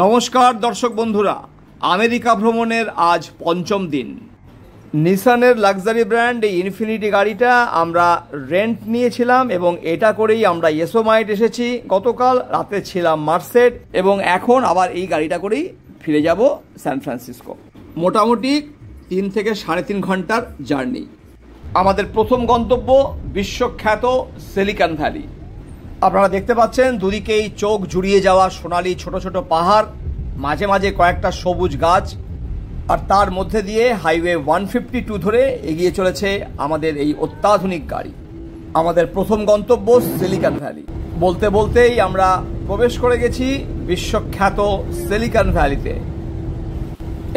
নমস্কার দর্শক বন্ধুরা, আমেরিকা ভ্রমণের আজ পঞ্চম দিন। নিসানের লাক্সারি ব্র্যান্ড এই ইনফিনিটি গাড়িটা আমরা রেন্ট নিয়েছিলাম এবং এটা করেই আমরা ইয়োসেমাইট এসেছি। গতকাল রাতে ছিলাম মার্সেড এবং এখন আবার এই গাড়িটা করেই ফিরে যাব সান ফ্রান্সিসকো। মোটামুটি 3 থেকে 3.5 ঘন্টার জার্নি। আমাদের প্রথম গন্তব্য বিশ্বখ্যাত সিলিকন ভ্যালি। আপনারা দেখতে পাচ্ছেন দুদিকেই চোখ জুড়িয়ে যাওয়া সোনালি ছোট ছোট পাহাড়, মাঝে মাঝে কয়েকটা সবুজ গাছ, আর তার মধ্যে দিয়ে হাইওয়ে 152 ধরে এগিয়ে চলেছে আমাদের এই অত্যাধুনিক গাড়ি। আমাদের প্রথম গন্তব্য সিলিকন ভ্যালি। বলতে বলতেই আমরা প্রবেশ করে গেছি বিশ্বখ্যাত সিলিকন ভ্যালিতে।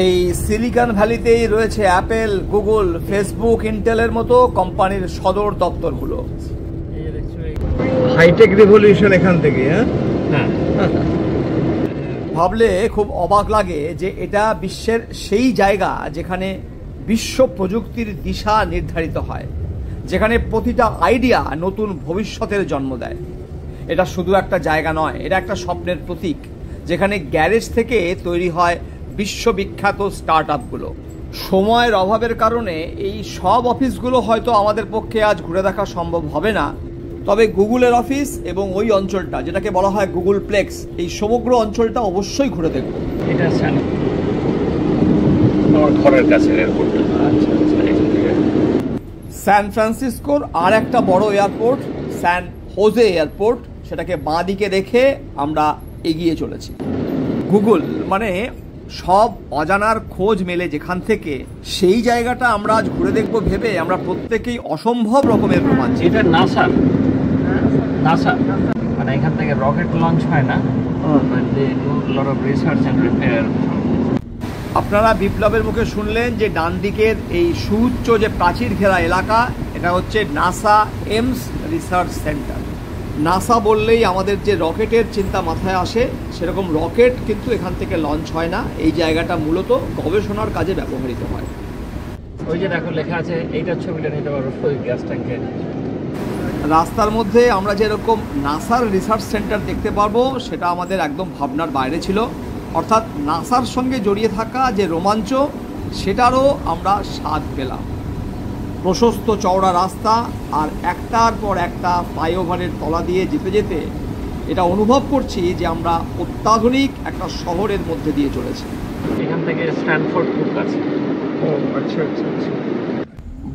এই সিলিকন ভ্যালিতেই রয়েছে অ্যাপেল, গুগল, ফেসবুক, ইন্টেলের মতো কোম্পানির সদর দপ্তরগুলো। হাইটেক রিভলিউশন এখান থেকে। হ্যাঁ, ভাবলে খুব অবাক লাগে যে এটা বিশ্বের সেই জায়গা যেখানে বিশ্ব প্রযুক্তির দিশা নির্ধারিত হয়, যেখানে প্রতিটা আইডিয়া নতুন ভবিষ্যতের জন্ম দেয়। এটা শুধু একটা জায়গা নয়, এটা একটা স্বপ্নের প্রতীক, যেখানে গ্যারেজ থেকে তৈরি হয় বিশ্ববিখ্যাত স্টার্ট আপগুলো। সময়ের অভাবের কারণে এই সব অফিসগুলো হয়তো আমাদের পক্ষে আজ ঘুরে দেখা সম্ভব হবে না, তবে গুগলের অফিস এবং ওই অঞ্চলটা যেটাকে বলা হয় গুগল প্লেক্স, এই সমগ্র অঞ্চলটা অবশ্যই ঘুরে দেখব। এটা ঘরের কাছে সান ফ্রান্সিসকোর আর একটা বড় এয়ারপোর্ট, স্যান হোজে এয়ারপোর্ট, সেটাকে বাঁ দিকে রেখে আমরা এগিয়ে চলেছি। গুগল মানে সব অজানার খোঁজ মেলে যেখান থেকে, সেই জায়গাটা আমরা আজ ঘুরে দেখব ভেবে আমরা প্রত্যেকেই অসম্ভব রকমের রোমাঞ্চ। এটা নাসা মানে এখান থেকে রকেট লঞ্চ হয় না, আপনারা বিপ্লবের মুখে শুনলেন যে ডান দিকের এই সুউচ্চ যে প্রাচীর ঘেরা এলাকা, এটা হচ্ছে NASA Ames research centre. NASA বললেই আমাদের যে রকেটের চিন্তা মাথায় আসে, সেরকম রকেট কিন্তু এখান থেকে লঞ্চ হয় না। এই জায়গাটা মূলত গবেষণার কাজে ব্যবহৃত হয়। ওই যে দেখো লেখা আছে, এইটার ছবিটা নিতে পারো ওই গ্যাস ট্যাঙ্কের। রাস্তার মধ্যে আমরা যেরকম নাসার রিসার্চ সেন্টার দেখতে পারবো, সেটা আমাদের একদম ভাবনার বাইরে ছিল। অর্থাৎ নাসার সঙ্গে জড়িয়ে থাকা যে রোমাঞ্চ, সেটারও আমরা স্বাদ পেলাম। প্রশস্ত চওড়া রাস্তা আর একটার পর একটা ফ্লাইওভারের তলা দিয়ে যেতে যেতে এটা অনুভব করছি যে আমরা অত্যাধুনিক একটা শহরের মধ্যে দিয়ে চলেছি। এখান থেকে স্ট্যানফোর্ড খুব কাছে। আচ্ছা।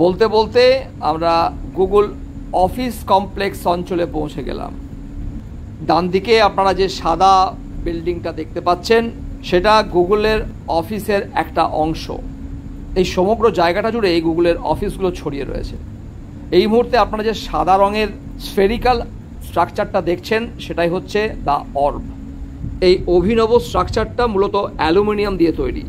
বলতে বলতে আমরা গুগল অফিস কমপ্লেক্স অঞ্চলে পৌঁছে গেলাম। ডান দিকে আপনারা যে সাদা বিল্ডিংটা দেখতে পাচ্ছেন, সেটা গুগলের অফিসের একটা অংশ। এই সমগ্র জায়গাটা জুড়ে এই গুগলের অফিসগুলো ছড়িয়ে রয়েছে। এই মুহূর্তে আপনারা যে সাদা রঙের স্ফেরিক্যাল স্ট্রাকচারটা দেখছেন, সেটাই হচ্ছে দ্য অর্ব। এই অভিনব স্ট্রাকচারটা মূলত অ্যালুমিনিয়াম দিয়ে তৈরি।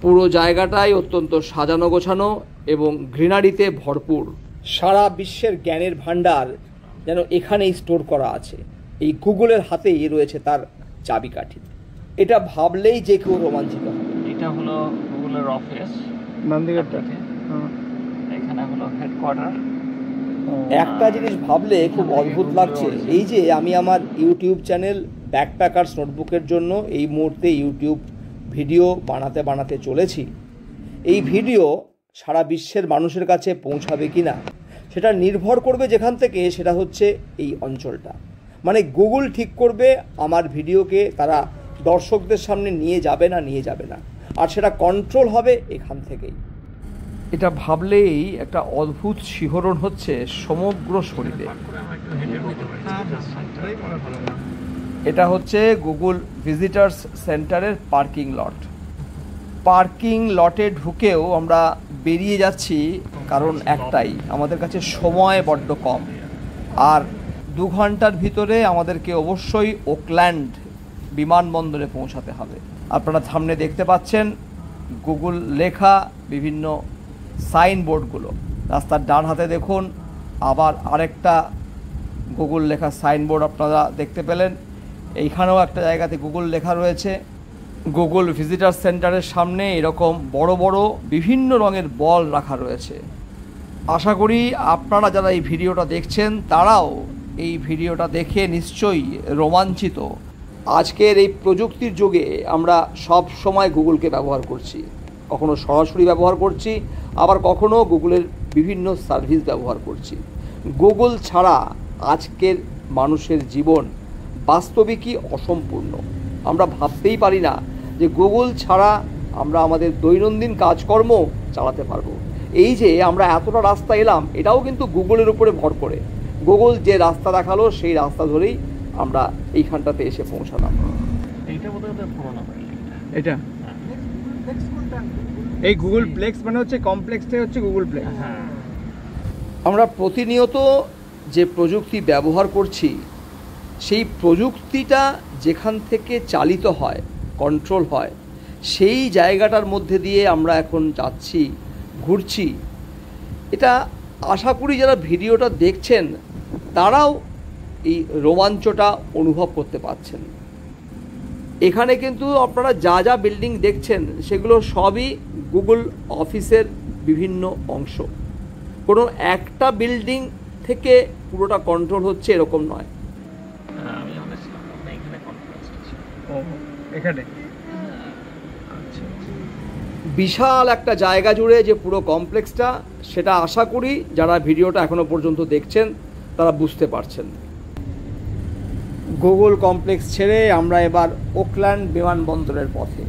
পুরো জায়গাটাই অত্যন্ত সাজানো গোছানো এবং গ্রিনারিতে ভরপুর। সারা বিশ্বের জ্ঞানের ভাণ্ডার যেন এখানেই স্টোর করা আছে। এই গুগলের হাতেই রয়েছে তার চাবিকাঠি। এটা ভাবলেই যে কেউ রোমাঞ্চিত হবে। এটা হলো গুগলের অফিস, এখানে হলো হেডকোয়ার্টার। একটা জিনিস ভাবলে খুব অদ্ভুত লাগছে, এই যে আমি আমার ইউটিউব চ্যানেল ব্যাকপ্যাকার্স নোটবুকের জন্য এই মুহূর্তে ইউটিউব ভিডিও বানাতে বানাতে চলেছি। এই ভিডিও সারা বিশ্বের মানুষের কাছে পৌঁছাবে কি না, সেটা নির্ভর করবে যেখান থেকে, সেটা হচ্ছে এই অঞ্চলটা। মানে গুগল ঠিক করবে আমার ভিডিওকে তারা দর্শকদের সামনে নিয়ে যাবে না, আর সেটা কন্ট্রোল হবে এখান থেকেই। এটা ভাবলেই একটা অদ্ভুত শিহরণ হচ্ছে সমগ্র শরীরে। এটা হচ্ছে গুগল ভিজিটার্স সেন্টারের পার্কিং লট। পার্কিং লটে ঢুকেও আমরা বেরিয়ে যাচ্ছি, কারণ একটাই, আমাদের কাছে সময় বড্ড কম। আর 2 ঘন্টার ভিতরে আমাদেরকে অবশ্যই ওকল্যান্ড বিমানবন্দরে পৌঁছাতে হবে। আপনারা সামনে দেখতে পাচ্ছেন গুগল লেখা বিভিন্ন সাইনবোর্ডগুলো। রাস্তার ডান হাতে দেখুন আবার আরেকটা গুগল লেখা সাইনবোর্ড আপনারা দেখতে পেলেন। এইখানেও একটা জায়গাতে গুগল লেখা রয়েছে। গুগল ভিজিটার সেন্টারের সামনে এরকম বড় বড় বিভিন্ন রঙের বল রাখা রয়েছে। আশা করি আপনারা যারা এই ভিডিওটা দেখছেন, তারাও এই ভিডিওটা দেখে নিশ্চয়ই রোমাঞ্চিত আজকের এই প্রযুক্তির যুগে আমরা সব সময় গুগলকে ব্যবহার করছি, কখনো সরাসরি ব্যবহার করছি, আবার কখনো গুগলের বিভিন্ন সার্ভিস ব্যবহার করছি। গুগল ছাড়া আজকের মানুষের জীবন বাস্তবিকই অসম্পূর্ণ। আমরা ভাবতেই পারি না যে গুগল ছাড়া আমরা আমাদের দৈনন্দিন কাজকর্ম চালাতে পারবো। এই যে আমরা এতটা রাস্তা এলাম, এটাও কিন্তু গুগলের উপরে ভর করে। গুগল যে রাস্তা দেখালো সেই রাস্তা ধরেই আমরা এইখানটাতে এসে পৌঁছালাম। এইটা বোধহয় পুরোনো এটা এই গুগল প্লেক্স মানে হচ্ছে কমপ্লেক্সটাই হচ্ছে গুগল প্লেক্স। হ্যাঁ, আমরা প্রতিনিয়ত যে প্রযুক্তি ব্যবহার করছি, সেই প্রযুক্তিটা যেখান থেকে চালিত হয়, কন্ট্রোল হয়, সেই জায়গাটার মধ্যে দিয়ে আমরা এখন যাচ্ছি, ঘুরছি। এটা আশা করি যারা ভিডিওটা দেখছেন তারাও এই রোমাঞ্চটা অনুভব করতে পারছেন। এখানে কিন্তু আপনারা যা যা বিল্ডিং দেখছেন সেগুলো সবই গুগল অফিসের বিভিন্ন অংশ। কোনো একটা বিল্ডিং থেকে পুরোটা কন্ট্রোল হচ্ছে এরকম নয়। আমি বলেছিলাম না এখানে কনফারেন্স ছিল। এখানে বিশাল একটা জায়গা জুড়ে যে পুরো কমপ্লেক্সটা, সেটা আশা করি যারা ভিডিওটা এখনো পর্যন্ত দেখছেন তারা বুঝতে পারছেন। গুগল কমপ্লেক্স ছেড়ে আমরা এবার ওকল্যান্ড বিমানবন্দরের পথে।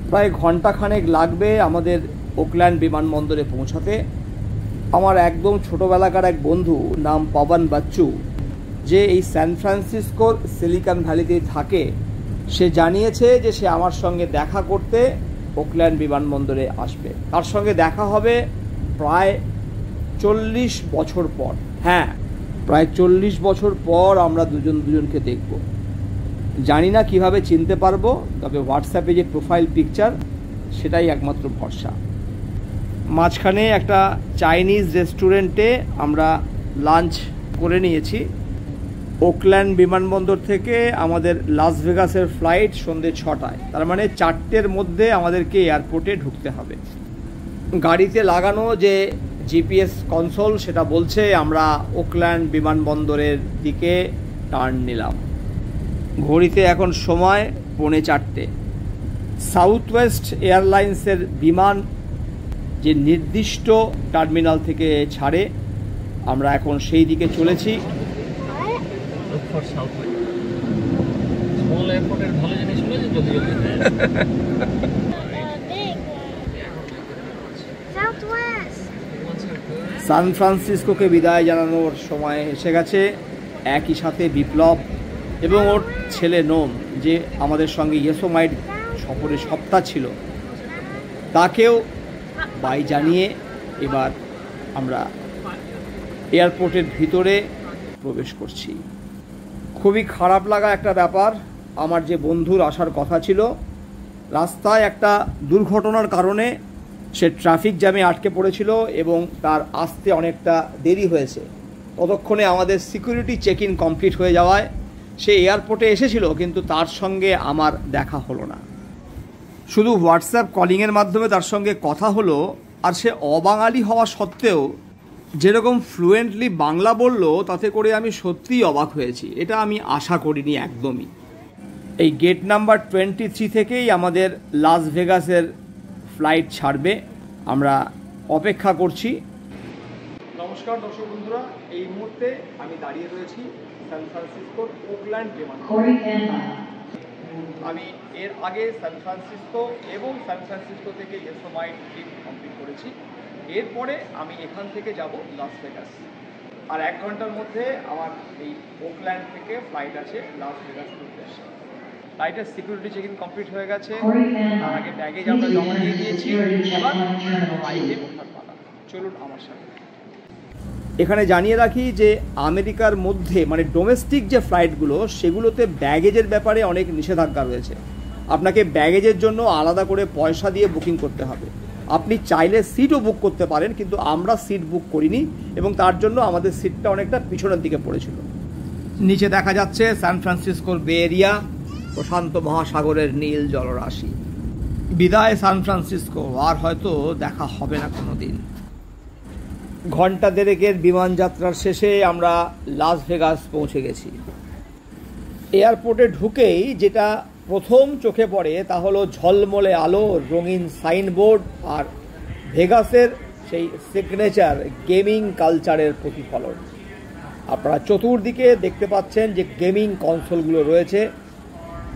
প্রায় ঘন্টাখানেক লাগবে আমাদের ওকল্যান্ড বিমানবন্দরে পৌঁছাতে। আমার একদম ছোটোবেলাকার এক বন্ধু, নাম পবন বাচ্চু, যে এই স্যান ফ্রান্সিসকোর সিলিকন ভ্যালিতেই থাকে, সে জানিয়েছে যে সে আমার সঙ্গে দেখা করতে ওকল্যান্ড বিমানবন্দরে আসবে। তার সঙ্গে দেখা হবে প্রায় 40 বছর পর। হ্যাঁ, প্রায় 40 বছর পর আমরা দুজনকে দেখব। জানি না কিভাবে চিনতে পারবো, তবে হোয়াটসঅ্যাপে যে প্রোফাইল পিকচার সেটাই একমাত্র ভরসা। মাঝখানে একটা চাইনিজ রেস্টুরেন্টে আমরা লাঞ্চ করে নিয়েছি। ওকল্যান্ড বিমানবন্দর থেকে আমাদের লাস ভেগাসের ফ্লাইট সন্ধ্যে 6টায়, তার মানে 4টের মধ্যে আমাদেরকে এয়ারপোর্টে ঢুকতে হবে। গাড়িতে লাগানো যে জিপিএস কনসোল সেটা বলছে আমরা ওকল্যান্ড বিমানবন্দরের দিকে টার্ন নিলাম। ঘড়িতে এখন সময় 3:45। সাউথ ওয়েস্ট এয়ারলাইন্সের বিমান যে নির্দিষ্ট টার্মিনাল থেকে ছাড়ে, আমরা এখন সেই দিকে চলেছি। স্মল এয়ারপোর্টের ভালো জিনিস হলো যে জলদি জলদি সান ফ্রান্সিসকোকে বিদায় জানানোর সময় এসে গেছে। একই সাথে বিপ্লব এবং ওর ছেলে নোম, যে আমাদের সঙ্গে ইয়েসোমাইট সফরে সপ্তাহ ছিল, তাকেও বাই জানিয়ে এবার আমরা এয়ারপোর্টের ভিতরে প্রবেশ করছি। খুবই খারাপ লাগা একটা ব্যাপার, আমার যে বন্ধুর আসার কথা ছিল, রাস্তায় একটা দুর্ঘটনার কারণে সে ট্রাফিক জ্যামে আটকে পড়েছিল এবং তার আসতে অনেকটা দেরি হয়েছে। ততক্ষণে আমাদের সিকিউরিটি চেক ইন কমপ্লিট হয়ে যাওয়ায় সে এয়ারপোর্টে এসেছিল, কিন্তু তার সঙ্গে আমার দেখা হলো না। শুধু হোয়াটসঅ্যাপ কলিংয়ের মাধ্যমে তার সঙ্গে কথা হলো, আর সে অবাঙালি হওয়া সত্ত্বেও যেরকম ফ্লুয়েন্টলি বাংলা বলল, তাতে করে আমি সত্যিই অবাক হয়েছি। এটা আমি আশা করিনি একদমই। এই গেট নাম্বার 23 থেকেই আমাদের লাস ভেগাসের ফ্লাইট ছাড়বে, আমরা অপেক্ষা করছি। নমস্কার দর্শক বন্ধুরা, এই মুহূর্তে আমি দাঁড়িয়ে রয়েছি সান ফ্রান্সিসকোর ওকল্যান্ড বিমানবন্দর। আমি এর আগে সান ফ্রান্সিসকো এবং সান ফ্রান্সিসকো থেকে ইয়েসোমাইট ট্রিপ কমপ্লিট করেছি। এরপরে আমি এখান থেকে যাব লাস ভেগাস, আর 1 ঘন্টার মধ্যে আমার এই ওকল্যান্ড থেকে ফ্লাইট আছে লাস ভেগাসের উদ্দেশ্যে। ফ্লাইটের সিকিউরিটি চেক ইন কমপ্লিট হয়ে গেছে, তার আগে ব্যাগেজ আমরা জমা দিয়ে দিয়েছি। এবার ফ্লাইটে ওঠার পালা, চলুন আমার সাথে। এখানে জানিয়ে রাখি যে আমেরিকার মধ্যে মানে ডোমেস্টিক যে ফ্লাইটগুলো, সেগুলোতে ব্যাগেজের ব্যাপারে অনেক নিষেধাজ্ঞা রয়েছে। আপনাকে ব্যাগেজের জন্য আলাদা করে পয়সা দিয়ে বুকিং করতে হবে। আপনি চাইলে সিটও বুক করতে পারেন, কিন্তু আমরা সিট বুক করিনি এবং তার জন্য আমাদের সিটটা অনেকটা পিছনের দিকে পড়েছিল। নিচে দেখা যাচ্ছে সান ফ্রান্সিসকোর বে এরিয়া, প্রশান্ত মহাসাগরের নীল জলরাশি। বিদায় সান ফ্রান্সিসকো, আর হয়তো দেখা হবে না কোনো দিন। ঘন্টা দেড়েকের বিমান যাত্রার শেষে আমরা লাস ভেগাস পৌঁছে গেছি। এয়ারপোর্টে ঢুকেই যেটা প্রথম চোখে পড়ে তা হলো ঝলমলে আলো, রঙিন সাইনবোর্ড আর ভেগাসের সেই সিগনেচার গেমিং কালচারের প্রতিফলন। আপনারা চতুর্দিকে দেখতে পাচ্ছেন যে গেমিং কনসোলগুলো রয়েছে,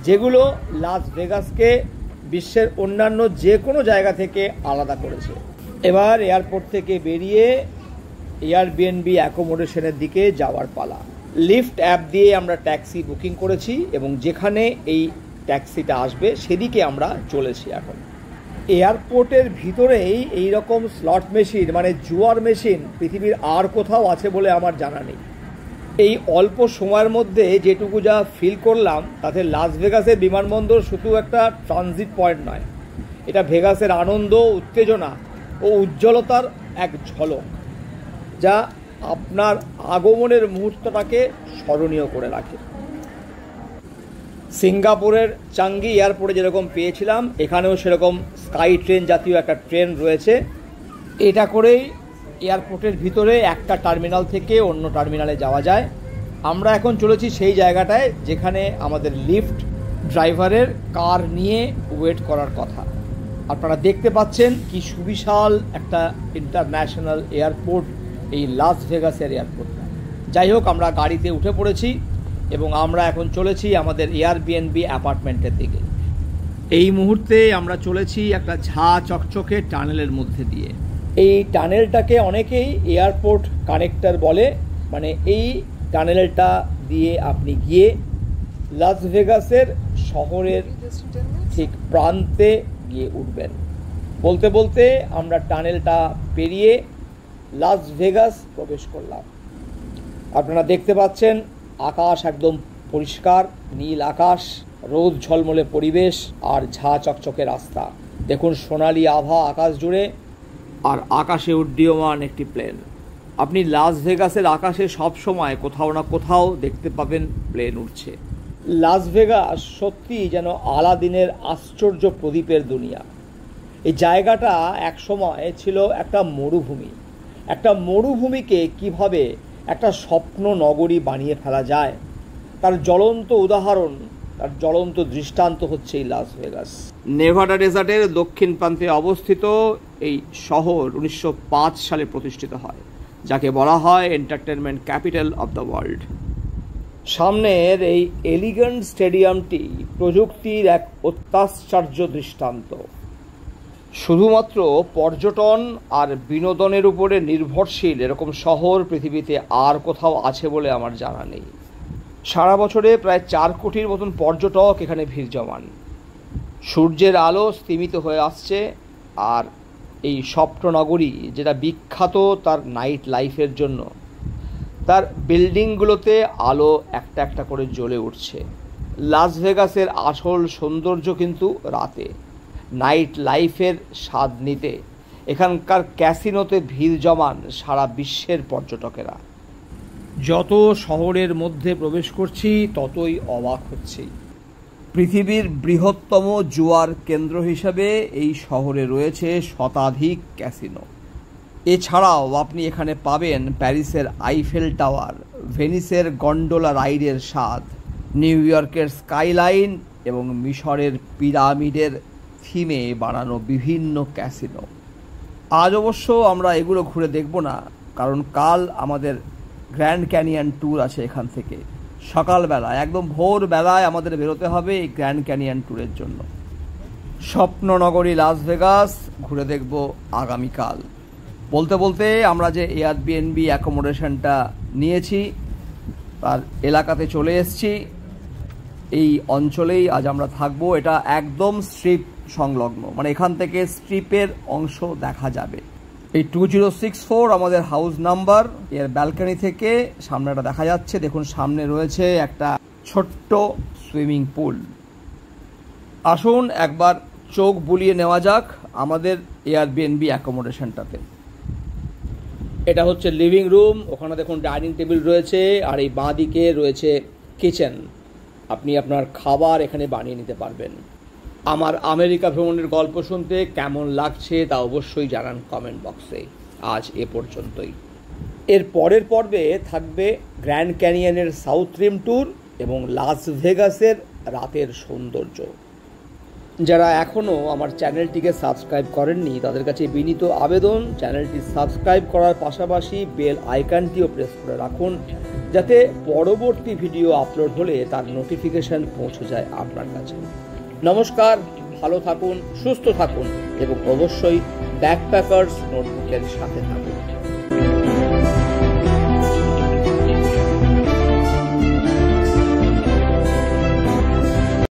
যেগুলো লাস ভেগাসকে বিশ্বের অন্যান্য যে কোনো জায়গা থেকে আলাদা করেছে। এবার এয়ারপোর্ট থেকে বেরিয়ে এয়ারবিএনবি অ্যাকোমোডেশনের দিকে যাওয়ার পালা। লিফট অ্যাপ দিয়ে আমরা ট্যাক্সি বুকিং করেছি এবং যেখানে এই ট্যাক্সিটা আসবে সেদিকে আমরা চলেছি এখন। এয়ারপোর্টের ভিতরেই এই রকম স্লট মেশিন মানে জুয়ার মেশিন পৃথিবীর আর কোথাও আছে বলে আমার জানা নেই। এই অল্প সময়ের মধ্যে যেটুকু যা ফিল করলাম তাতে লাস ভেগাসের বিমানবন্দর শুধু একটা ট্রানজিট পয়েন্ট নয়, এটা ভেগাসের আনন্দ, উত্তেজনা ও উজ্জ্বলতার এক ঝলক, যা আপনার আগমনের মুহূর্তটাকে স্মরণীয় করে রাখে। সিঙ্গাপুরের চাঙ্গি এয়ারপোর্টে যেরকম পেয়েছিলাম, এখানেও সেরকম স্কাই ট্রেন জাতীয় একটা ট্রেন রয়েছে। এটা করেই এয়ারপোর্টের ভিতরে একটা টার্মিনাল থেকে অন্য টার্মিনালে যাওয়া যায়। আমরা এখন চলেছি সেই জায়গাটায় যেখানে আমাদের লিফট ড্রাইভারের কার নিয়ে ওয়েট করার কথা। আপনারা দেখতে পাচ্ছেন কি সুবিশাল একটা ইন্টারন্যাশনাল এয়ারপোর্ট এই লাস ভেগাসের এয়ারপোর্ট। যাই হোক, আমরা গাড়িতে উঠে পড়েছি এবং আমরা এখন চলেছি আমাদের এয়ারবিএনবি অ্যাপার্টমেন্টের দিকে। এই মুহূর্তে আমরা চলেছি একটা ঝা চকচকে টানেলের মধ্যে দিয়ে। এই টানেলটাকে অনেকেই এয়ারপোর্ট কানেক্টর বলে, মানে এই টানেলটা দিয়ে আপনি গিয়ে লাস ভেগাসের শহরের ঠিক প্রান্তে গিয়ে উঠবেন। বলতে বলতে আমরা টানেলটা পেরিয়ে লাস ভেগাস প্রবেশ করলাম। আপনারা দেখতে পাচ্ছেন আকাশ একদম পরিষ্কার, নীল আকাশ, রোদ ঝলমলে পরিবেশ আর ঝা চকচকে রাস্তা। দেখুন সোনালি আভা আকাশ জুড়ে, আর আকাশে উড্ডীয়মান একটি প্লেন। আপনি লাস ভেগাসের আকাশে সব সময় কোথাও না কোথাও দেখতে পাবেন প্লেন উঠছে। লাস ভেগাস সত্যি যেন আলাদিনের আশ্চর্য প্রদীপের দুনিয়া। এই জায়গাটা একসময় ছিল একটা মরুভূমি। একটা মরুভূমিকে কিভাবে একটা স্বপ্ন নগরী বানিয়ে ফেলা যায় তার জ্বলন্ত উদাহরণ, তার জ্বলন্ত দৃষ্টান্ত হচ্ছে এই লাস ভেগাস। নেভাডা ডেজার্টের দক্ষিণ প্রান্তে অবস্থিত এই শহর 1905 সালে প্রতিষ্ঠিত হয়, যাকে বলা হয় entertainment capital of the world. সামনের এই এলিগেন্ট স্টেডিয়ামটি প্রযুক্তির এক অত্যাশ্চর্য দৃষ্টান্ত। শুধুমাত্র পর্যটন আর বিনোদনের উপরে নির্ভরশীল এরকম শহর পৃথিবীতে আর কোথাও আছে বলে আমার জানা নেই। সারা বছরে প্রায় 4 কোটির মতন পর্যটক এখানে ভিড় জমান। সূর্যের আলো স্তিমিত হয়ে আসছে, আর এই স্বপ্ননগরী যেটা বিখ্যাত তার নাইট লাইফের জন্য, তার বিল্ডিংগুলোতে আলো একটা একটা করে জ্বলে উঠছে। লাস ভেগাসের আসল সৌন্দর্য কিন্তু রাতে, নাইট লাইফের স্বাদ নিতে এখানকার ক্যাসিনোতে ভিড় জমান সারা বিশ্বের পর্যটকেরা। যত শহরের মধ্যে প্রবেশ করছি ততই অবাক হচ্ছি। পৃথিবীর বৃহত্তম জুয়ার কেন্দ্র হিসেবে এই শহরে রয়েছে শতাধিক ক্যাসিনো। এছাড়াও আপনি এখানে পাবেন প্যারিসের আইফেল টাওয়ার, ভেনিসের গন্ডোলা রাইডের স্বাদ, নিউ ইয়র্কের স্কাইলাইন এবং মিশরের পিরামিডের থিমে বানানো বিভিন্ন ক্যাসিনো। আজ অবশ্য আমরা এগুলো ঘুরে দেখব না, কারণ কাল আমাদের গ্র্যান্ড ক্যানিয়ন ট্যুর আছে। এখান থেকে সকালবেলায় একদম ভোরবেলায় আমাদের বেরোতে হবে এই গ্র্যান্ড ক্যানিয়ন ট্যুরের জন্য। স্বপ্ননগরী লাস ভেগাস ঘুরে দেখব আগামীকাল। বলতে বলতে আমরা যে এয়ারবিএনবি অ্যাকোমোডেশনটা নিয়েছি তার এলাকাতে চলে এসেছি। এই অঞ্চলেই আজ আমরা থাকবো। এটা একদম স্ট্রিপ সংলগ্ন, মানে এখান থেকে স্ট্রিপের অংশ দেখা যাবে। এই 2064 আমাদের হাউস নাম্বার। এর ব্যালকনি থেকে সামনেটা দেখা যাচ্ছে। দেখুন সামনে রয়েছে একটা ছোট্ট সুইমিং পুল। আসুন একবার চোখ বুলিয়ে নেওয়া যাক আমাদের এয়ারবিএনবি অ্যাকোমোডেশনটাতে। এটা হচ্ছে লিভিং রুম। ওখানে দেখুন ডাইনিং টেবিল রয়েছে, আর এই বাঁ দিকে রয়েছে কিচেন। আপনি আপনার খাবার এখানে বানিয়ে নিতে পারবেন। আমার আমেরিকা ভ্রমণের গল্প শুনতে কেমন লাগছে তা অবশ্যই জানান কমেন্ট বক্সে। আজ এ পর্যন্তই। এর পরের পর্বে থাকবে গ্র্যান্ড ক্যানিয়নের সাউথ রিম ট্যুর এবং লাস ভেগাসের রাতের সৌন্দর্য। যারা এখনও আমার চ্যানেলটিকে সাবস্ক্রাইব করেননি তাদের কাছে বিনীত আবেদন, চ্যানেলটি সাবস্ক্রাইব করার পাশাপাশি বেল আইকনটিও প্রেস করে রাখুন, যাতে পরবর্তী ভিডিও আপলোড হলে তার নোটিফিকেশন পৌঁছে যায় আপনার কাছে। নমস্কার, ভালো থাকুন, সুস্থ থাকুন এবং অবশ্যই ব্যাকপ্যাকার্স নোটবুকের সাথে থাকুন।